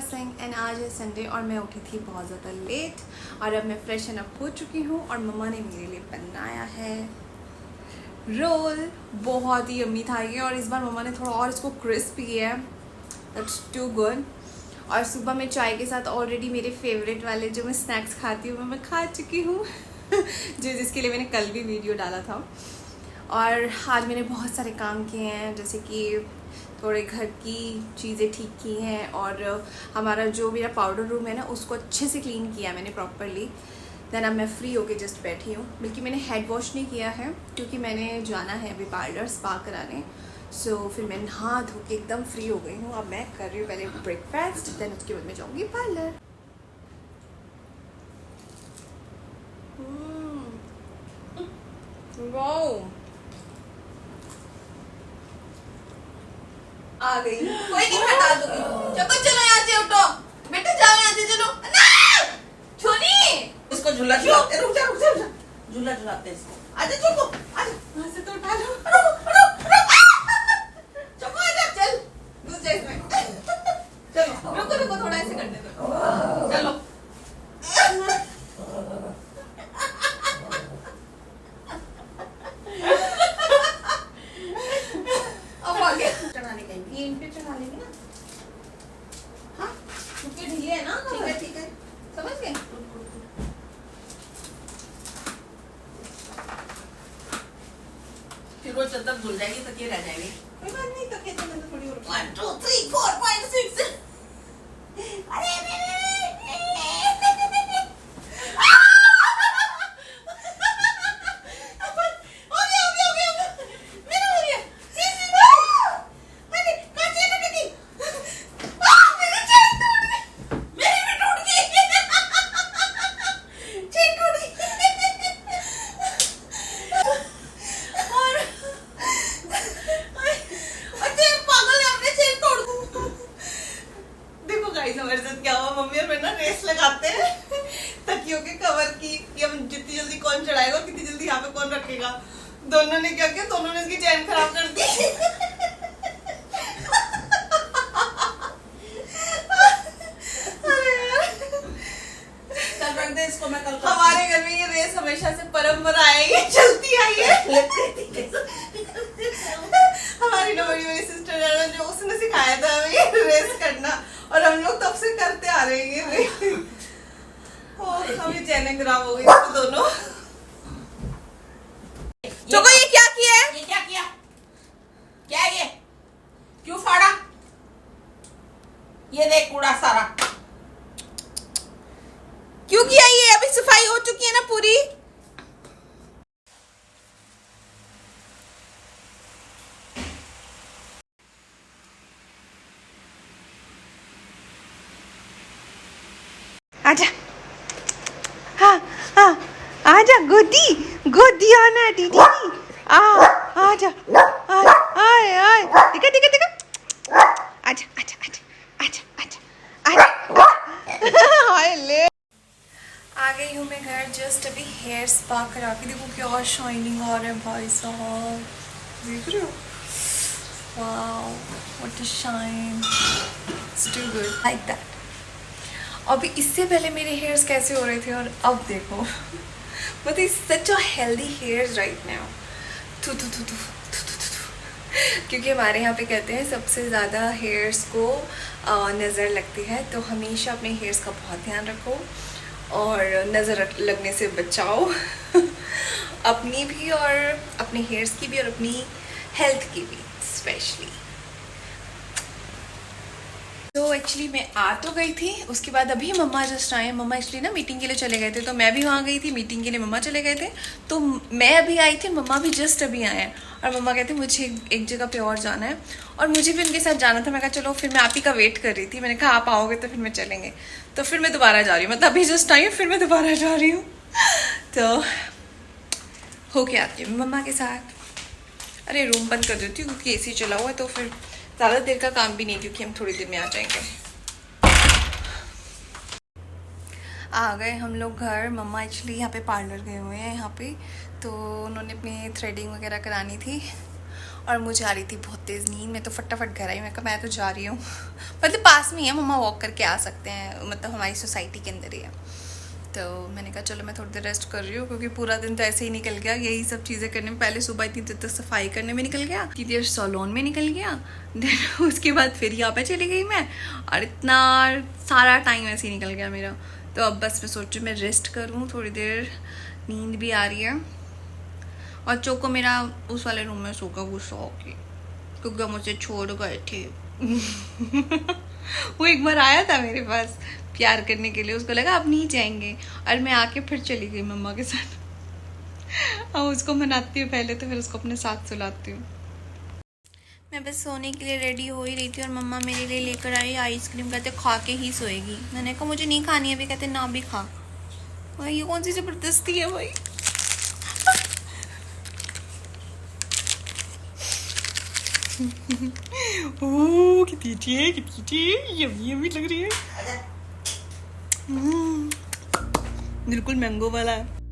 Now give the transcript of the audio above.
Singh and आज है Sunday और मैं उठी थी बहुत ज़्यादा लेट और अब मैं फ्रेशन अप हो चुकी हूँ और मम्मा ने मेरे लिए बनाया है रोल। बहुत ही यम्मी था ये और इस बार मम्मा ने थोड़ा और इसको क्रिस्प किया है, दैट्स टू गुड। और सुबह में चाय के साथ ऑलरेडी मेरे फेवरेट वाले जो मैं स्नैक्स खाती हूँ मैं खा चुकी हूँ जिसके लिए मैंने कल भी वीडियो डाला था। और आज मैंने बहुत सारे काम किए हैं, जैसे कि थोड़े घर की चीज़ें ठीक की हैं और हमारा जो मेरा पाउडर रूम है ना उसको अच्छे से क्लीन किया मैंने प्रॉपरली। देन अब मैं फ्री होके जस्ट बैठी हूँ, बल्कि मैंने हेड वॉश नहीं किया है क्योंकि मैंने जाना है अभी पार्लर स्पा कराने। सो फिर मैं नहा धो के एकदम फ्री हो गई हूँ। अब मैं कर रही हूँ पहले ब्रेकफास्ट, देन उसके बाद मैं जाऊँगी पार्लर। वाओ आ गई, कोई नहीं हटा दूंगी। चलो चलो यहाँ से उठो, बेटा जाओ यहाँ से, चलो ना छोनी इसको झूला झूलाते, रुक जा झूला झूलाते इसको। आजा चुको, आजा वहाँ से तो उठा लो। चुको आजा, चल दूसरे इसमें चलो रुको रुको थोड़ा ऐसे करने दो। चलो। अब आ गया, चढ़ाने का ये इन पे चढ़ा लेंगे ना। हाँ क्योंकि ढीले है ना। ठीक है समझ गए। फिर वो चद्दर धुल जाएगी तो ये रह जाएगी। कोई बात नहीं, तो कहते हैं तो थोड़ी और 1 2 3 4 5 6। अरे हमारे साथ क्या हुआ, मम्मी और मैं ना रेस लगाते हैं तकियों के कवर की कि हम जितनी जल्दी कौन चढ़ाएगा और कितनी जल्दी यहाँ पे कौन रखेगा। दोनों ने क्या किया, दोनों ने इसकी चैन खराब कर दी। अरे यार चल रख दे इसको, मैं कल हमारे घर में ये रेस हमेशा से परंपरा है, ये चलती आई है। हमारी ना बड़ी बड़ी सिस्टर है ना, जो उसने सिखाया था हमें ये रेस करना और हम लोग तब से करते आ रहे हैं। हमें चैन खराब हो गई दोनों। चोको ये क्या किया है? ये क्या किया? क्या है ये? क्यों फाड़ा? ये देख कूड़ा सारा। क्यों किया ये? अभी सफाई हो चुकी है ना पूरी। आजा, हाँ हाँ आजा, गोदी गोदी आना दीदी। आजा आए आए, दिखा दिखा दिखा, आजा आजा आजा आजा आजा आजा। हाय ले आ गई हूँ मैं घर। जस्ट अभी हेयर स्पा करा के, देखो क्या शाइनिंग आ रहा है भाई साहब, देख रहे हो? Wow what a shine, it's too good like that. अभी इससे पहले मेरे हेयर्स कैसे हो रहे थे और अब देखो, मतलब such a healthy hairs right now. थू थू थू थू थू थू थू। क्योंकि हमारे यहाँ पे कहते हैं सबसे ज़्यादा हेयर्स को नज़र लगती है, तो हमेशा अपने हेयर्स का बहुत ध्यान रखो और नज़र लगने से बचाओ अपनी भी और अपने हेयर्स की भी और अपनी हेल्थ की भी स्पेशली। तो एक्चुअली मैं आ तो गई थी, उसके बाद अभी मम्मा जस्ट आए। मम्मा एक्चुअली ना मीटिंग के लिए चले गए थे, तो मैं भी वहाँ गई थी मीटिंग के लिए, मम्मा चले गए थे। तो मैं अभी आई थी, मम्मा भी जस्ट अभी आए हैं और मम्मा कहते मुझे एक जगह पे और जाना है और मुझे भी उनके साथ जाना था। मैं कहा चलो, फिर मैं आप ही का वेट कर रही थी। मैंने कहा आप आओगे तो फिर मैं चलेंगे, तो फिर मैं दोबारा जा रही हूँ, मतलब अभी जस्ट आई हूँ फिर मैं दोबारा जा रही हूँ। तो होके आती हूँ मम्मा के साथ। अरे रूम बंद कर देती हूँ क्योंकि AC चला हुआ है, तो फिर ज़्यादा देर का काम भी नहीं, क्योंकि हम थोड़ी देर में आ जाएंगे। आ गए हम लोग घर। मम्मा एक्चुअली यहाँ पे पार्लर गए हुए हैं यहाँ पे, तो उन्होंने अपनी थ्रेडिंग वगैरह करानी थी और मुझे आ रही थी बहुत तेज़ नींद। मैं तो फटाफट घर आई, मैं कहा मैं तो जा रही हूँ। मतलब पास में ही है, मम्मा वॉक करके आ सकते हैं, मतलब हमारी सोसाइटी के अंदर ही है। तो मैंने कहा चलो मैं थोड़ी देर रेस्ट कर रही हूँ, क्योंकि पूरा दिन तो ऐसे ही निकल गया यही सब चीज़ें करने में। पहले सुबह इतनी देर तक सफाई करने में निकल गया, इतनी देर सैलून में निकल गया, देन उसके बाद फिर यहाँ पे चली गई मैं, और इतना सारा टाइम ऐसे ही निकल गया मेरा। तो अब बस मैं सोचूँ मैं रेस्ट करूँ थोड़ी देर, नींद भी आ रही है। और चोको मेरा उस वाले रूम में सोगा गुस्सा होके, क्योंकि वो मुझे छोड़ गए थे। वो एक बार आया था मेरे पास प्यार करने के लिए, उसको लगा अब नहीं जाएंगे, और मैं आके फिर चली गई मम्मा के साथ। अब उसको मनाती हूँ पहले, तो फिर उसको अपने साथ सुलाती हूँ। मैं बस सोने के लिए रेडी हो ही रही थी, और मम्मा मेरे लिए लेकर आई आइसक्रीम, कहते खा के ही सोएगी। मैंने कहा मुझे नहीं खानी है, अभी कहते ना भी खा। भाई ये कौन सी जबरदस्ती है भाई। ओह कितनी अच्छी है, कितनी अच्छी है, यम्मी लग रही है। बिल्कुल मैंगो वाला है।